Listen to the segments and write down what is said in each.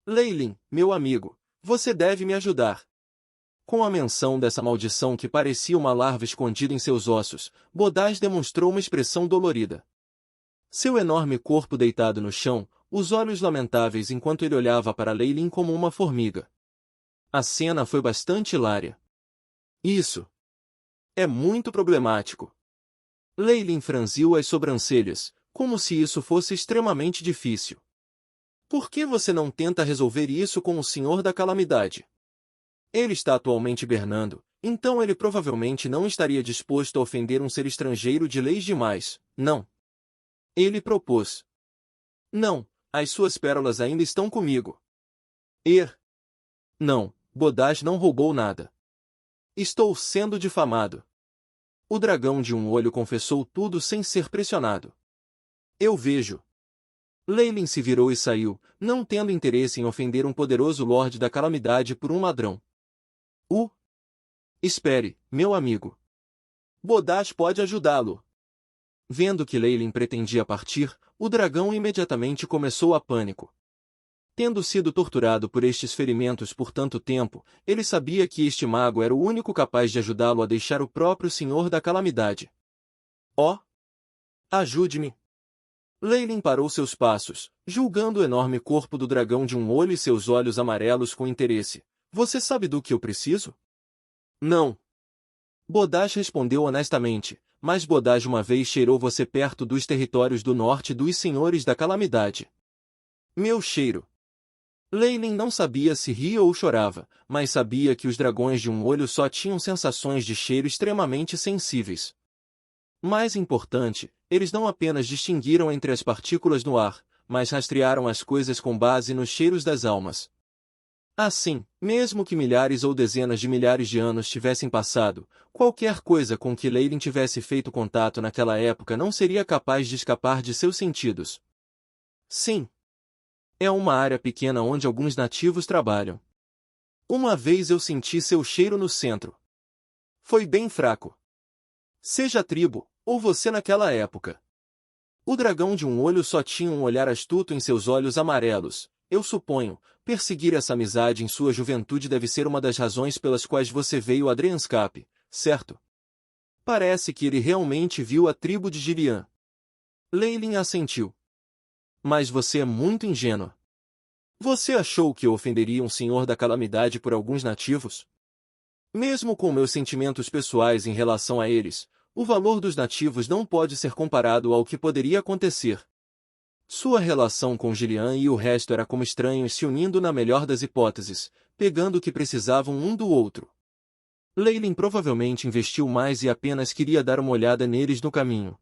Leilin, meu amigo, você deve me ajudar. Com a menção dessa maldição que parecia uma larva escondida em seus ossos, Bodaz demonstrou uma expressão dolorida. Seu enorme corpo deitado no chão, os olhos lamentáveis enquanto ele olhava para Leilin como uma formiga. A cena foi bastante hilária. Isso é muito problemático. Leilin franziu as sobrancelhas, como se isso fosse extremamente difícil. Por que você não tenta resolver isso com o Senhor da Calamidade? Ele está atualmente hibernando, então ele provavelmente não estaria disposto a ofender um ser estrangeiro de leis demais, não? Ele propôs. Não, as suas pérolas ainda estão comigo. Não, Bodaz não roubou nada. Estou sendo difamado. O dragão de um olho confessou tudo sem ser pressionado. Eu vejo. Leilin se virou e saiu, não tendo interesse em ofender um poderoso Lorde da Calamidade por um ladrão. Espere, meu amigo. Bodaz pode ajudá-lo. Vendo que Leilin pretendia partir, o dragão imediatamente começou a pânico. Tendo sido torturado por estes ferimentos por tanto tempo, ele sabia que este mago era o único capaz de ajudá-lo a deixar o próprio Senhor da Calamidade. Oh! Ajude-me! Leilin parou seus passos, julgando o enorme corpo do dragão de um olho e seus olhos amarelos com interesse. Você sabe do que eu preciso? Não. Bodaz respondeu honestamente, mas Bodaz uma vez cheirou você perto dos territórios do norte dos Senhores da Calamidade. Meu cheiro. Leilin não sabia se ria ou chorava, mas sabia que os dragões de um olho só tinham sensações de cheiro extremamente sensíveis. Mais importante, eles não apenas distinguiram entre as partículas no ar, mas rastrearam as coisas com base nos cheiros das almas. Assim, mesmo que milhares ou dezenas de milhares de anos tivessem passado, qualquer coisa com que Leilin tivesse feito contato naquela época não seria capaz de escapar de seus sentidos. Sim. É uma área pequena onde alguns nativos trabalham. Uma vez eu senti seu cheiro no centro. Foi bem fraco. Seja a tribo, ou você naquela época. O dragão de um olho só tinha um olhar astuto em seus olhos amarelos. Eu suponho, perseguir essa amizade em sua juventude deve ser uma das razões pelas quais você veio a Drenscape, certo? Parece que ele realmente viu a tribo de Gillian. Leilin assentiu. Mas você é muito ingênua. Você achou que eu ofenderia um senhor da calamidade por alguns nativos? Mesmo com meus sentimentos pessoais em relação a eles, o valor dos nativos não pode ser comparado ao que poderia acontecer. Sua relação com Gillian e o resto era como estranhos se unindo na melhor das hipóteses, pegando o que precisavam um do outro. Leilin provavelmente investiu mais e apenas queria dar uma olhada neles no caminho.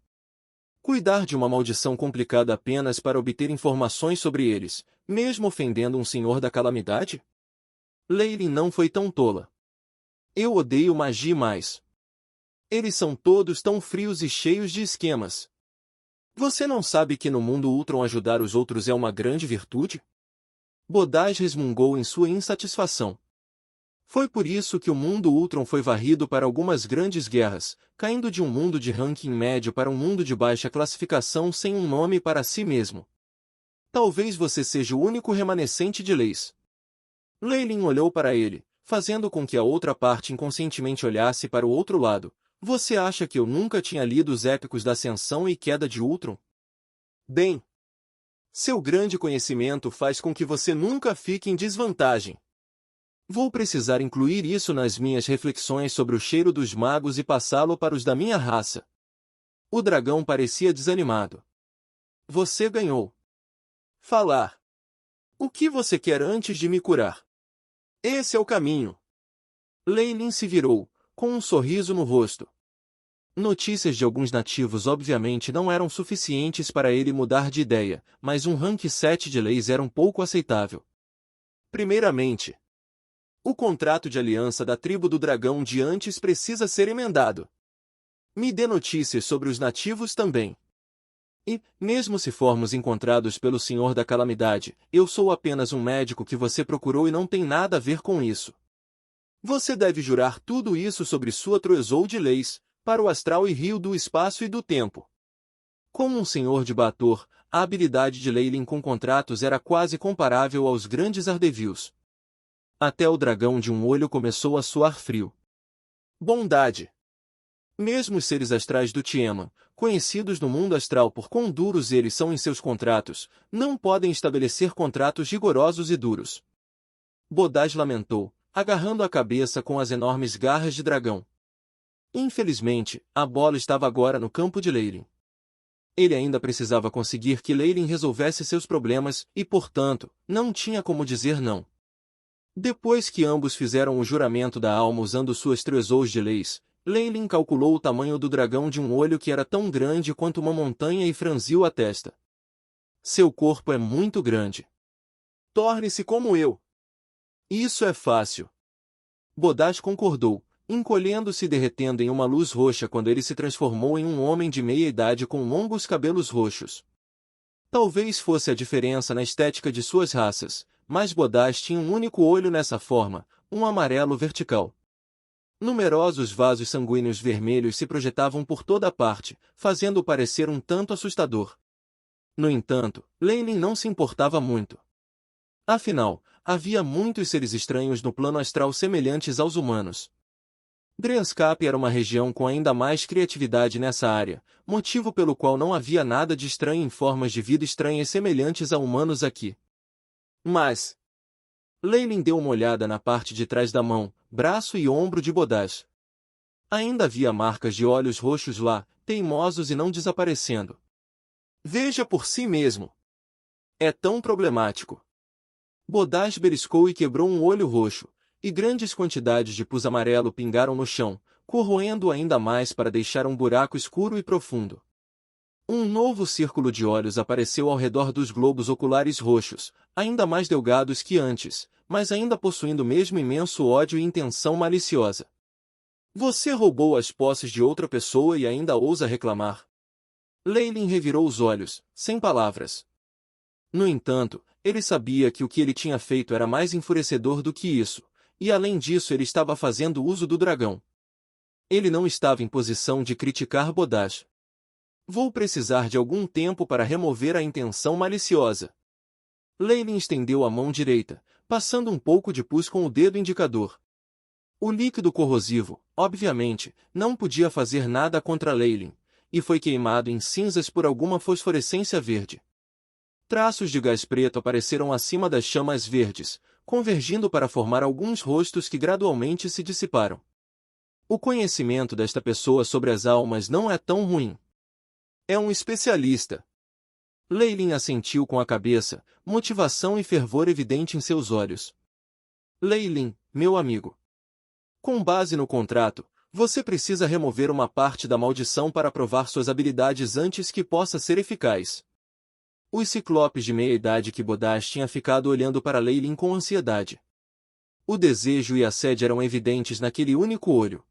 Cuidar de uma maldição complicada apenas para obter informações sobre eles, mesmo ofendendo um senhor da calamidade? Leilin não foi tão tola. Eu odeio magia mais. Eles são todos tão frios e cheios de esquemas. Você não sabe que no mundo Ultron ajudar os outros é uma grande virtude? Bodaz resmungou em sua insatisfação. Foi por isso que o mundo Ultron foi varrido para algumas grandes guerras, caindo de um mundo de ranking médio para um mundo de baixa classificação sem um nome para si mesmo. Talvez você seja o único remanescente de leis. Leilin olhou para ele, fazendo com que a outra parte inconscientemente olhasse para o outro lado. Você acha que eu nunca tinha lido os épicos da Ascensão e Queda de Ultron? Bem, seu grande conhecimento faz com que você nunca fique em desvantagem. Vou precisar incluir isso nas minhas reflexões sobre o cheiro dos magos e passá-lo para os da minha raça. O dragão parecia desanimado. Você ganhou. Falar. O que você quer antes de me curar? Esse é o caminho. Leilin se virou, com um sorriso no rosto. Notícias de alguns nativos obviamente não eram suficientes para ele mudar de ideia, mas um rank 7 de leis era um pouco aceitável. Primeiramente, o contrato de aliança da tribo do dragão de antes precisa ser emendado. Me dê notícias sobre os nativos também. E, mesmo se formos encontrados pelo Senhor da Calamidade, eu sou apenas um médico que você procurou e não tem nada a ver com isso. Você deve jurar tudo isso sobre sua Troezou de leis, para o astral e rio do espaço e do tempo. Como um senhor de Baator, a habilidade de Leylin com contratos era quase comparável aos grandes Ardevils. Até o dragão de um olho começou a suar frio. Bondade! Mesmo os seres astrais do Tiamat, conhecidos no mundo astral por quão duros eles são em seus contratos, não podem estabelecer contratos rigorosos e duros. Bodaj lamentou, agarrando a cabeça com as enormes garras de dragão. Infelizmente, a bola estava agora no campo de Leylin. Ele ainda precisava conseguir que Leylin resolvesse seus problemas e, portanto, não tinha como dizer não. Depois que ambos fizeram o juramento da alma usando suas trezous de leis, Leylin calculou o tamanho do dragão de um olho que era tão grande quanto uma montanha e franziu a testa. Seu corpo é muito grande. Torne-se como eu. Isso é fácil. Bodaj concordou, encolhendo-se e derretendo em uma luz roxa quando ele se transformou em um homem de meia idade com longos cabelos roxos. Talvez fosse a diferença na estética de suas raças, mas Bodaj tinha um único olho nessa forma, um amarelo vertical. Numerosos vasos sanguíneos vermelhos se projetavam por toda parte, fazendo-o parecer um tanto assustador. No entanto, Leylin não se importava muito. Afinal, havia muitos seres estranhos no plano astral semelhantes aos humanos. Drenscape era uma região com ainda mais criatividade nessa área, motivo pelo qual não havia nada de estranho em formas de vida estranhas semelhantes a humanos aqui. Mas Leylin deu uma olhada na parte de trás da mão, braço e ombro de Bodaj. Ainda havia marcas de olhos roxos lá, teimosos e não desaparecendo. Veja por si mesmo. É tão problemático. Bodaj beliscou e quebrou um olho roxo, e grandes quantidades de pus amarelo pingaram no chão, corroendo ainda mais para deixar um buraco escuro e profundo. Um novo círculo de olhos apareceu ao redor dos globos oculares roxos, ainda mais delgados que antes, mas ainda possuindo o mesmo imenso ódio e intenção maliciosa. Você roubou as posses de outra pessoa e ainda ousa reclamar? Leylin revirou os olhos, sem palavras. No entanto, ele sabia que o que ele tinha feito era mais enfurecedor do que isso, e além disso ele estava fazendo uso do dragão. Ele não estava em posição de criticar Bodaj. Vou precisar de algum tempo para remover a intenção maliciosa. Leylin estendeu a mão direita, passando um pouco de pus com o dedo indicador. O líquido corrosivo, obviamente, não podia fazer nada contra Leylin, e foi queimado em cinzas por alguma fosforescência verde. Traços de gás preto apareceram acima das chamas verdes, convergindo para formar alguns rostos que gradualmente se dissiparam. O conhecimento desta pessoa sobre as almas não é tão ruim. É um especialista. Leylin assentiu com a cabeça, motivação e fervor evidente em seus olhos. Leylin, meu amigo. Com base no contrato, você precisa remover uma parte da maldição para provar suas habilidades antes que possa ser eficaz. Os ciclopes de meia-idade que Bodaj tinha ficado olhando para Leylin com ansiedade. O desejo e a sede eram evidentes naquele único olho.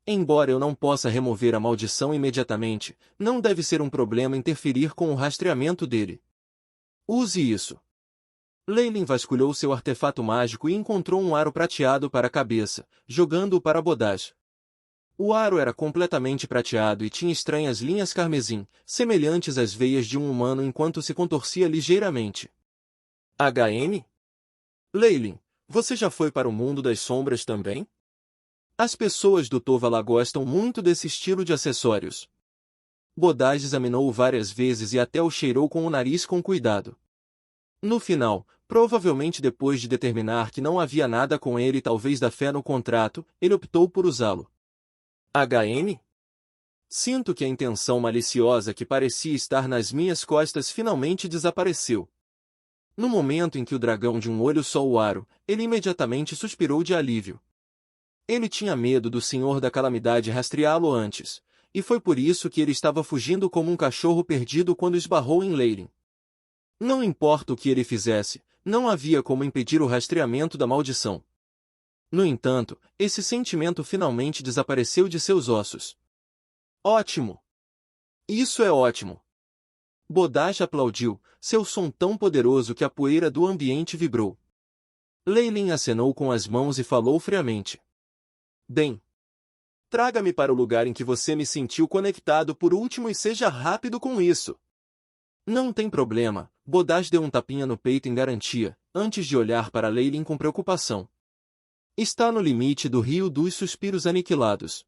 Embora eu não possa remover a maldição imediatamente, não deve ser um problema interferir com o rastreamento dele. Use isso. Leylin vasculhou seu artefato mágico e encontrou um aro prateado para a cabeça, jogando-o para Bodaj. O aro era completamente prateado e tinha estranhas linhas carmesim, semelhantes às veias de um humano enquanto se contorcia ligeiramente. HM? Leylin, você já foi para o mundo das sombras também? As pessoas do Tovala gostam muito desse estilo de acessórios. Bodaj examinou-o várias vezes e até o cheirou com o nariz com cuidado. No final, provavelmente depois de determinar que não havia nada com ele e talvez da fé no contrato, ele optou por usá-lo. HM? Sinto que a intenção maliciosa que parecia estar nas minhas costas finalmente desapareceu. No momento em que o dragão de um olho só o aro, ele imediatamente suspirou de alívio. Ele tinha medo do Senhor da Calamidade rastreá-lo antes, e foi por isso que ele estava fugindo como um cachorro perdido quando esbarrou em Leylin. Não importa o que ele fizesse, não havia como impedir o rastreamento da maldição. No entanto, esse sentimento finalmente desapareceu de seus ossos. Ótimo! Isso é ótimo! Bodaj aplaudiu, seu som tão poderoso que a poeira do ambiente vibrou. Leylin acenou com as mãos e falou friamente. Bem. Traga-me para o lugar em que você me sentiu conectado por último e seja rápido com isso. Não tem problema, Bodash deu um tapinha no peito em garantia, antes de olhar para Leylin com preocupação. Está no limite do rio dos suspiros aniquilados.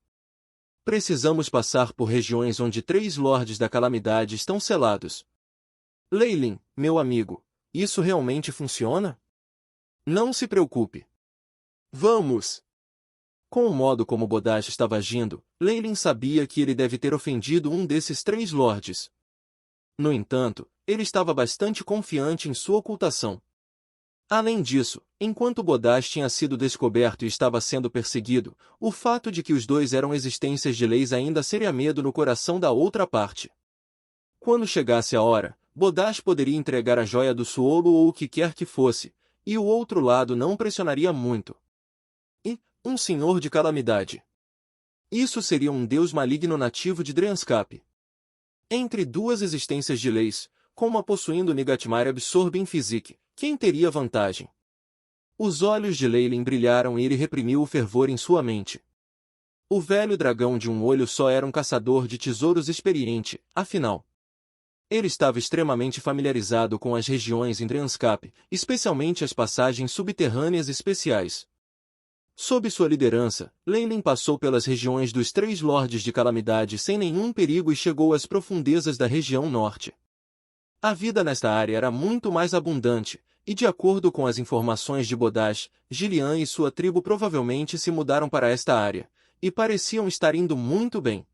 Precisamos passar por regiões onde 3 lordes da calamidade estão selados. Leylin, meu amigo, isso realmente funciona? Não se preocupe. Vamos! Com o modo como Bodash estava agindo, Leylin sabia que ele deve ter ofendido um desses 3 lordes. No entanto, ele estava bastante confiante em sua ocultação. Além disso, enquanto Bodash tinha sido descoberto e estava sendo perseguido, o fato de que os dois eram existências de leis ainda seria medo no coração da outra parte. Quando chegasse a hora, Bodash poderia entregar a joia do Suolo ou o que quer que fosse, e o outro lado não pressionaria muito. E, um senhor de calamidade. Isso seria um deus maligno nativo de Dryanscap. Entre 2 existências de leis, como a possuindo Nigatmar e Absorbing Physique, quem teria vantagem? Os olhos de Leylin brilharam e ele reprimiu o fervor em sua mente. O velho dragão de um olho só era um caçador de tesouros experiente, afinal. Ele estava extremamente familiarizado com as regiões em Dryanscap, especialmente as passagens subterrâneas especiais. Sob sua liderança, Leylin passou pelas regiões dos 3 lordes de calamidade sem nenhum perigo e chegou às profundezas da região norte. A vida nesta área era muito mais abundante, e de acordo com as informações de Bodash, Gillian e sua tribo provavelmente se mudaram para esta área, e pareciam estar indo muito bem.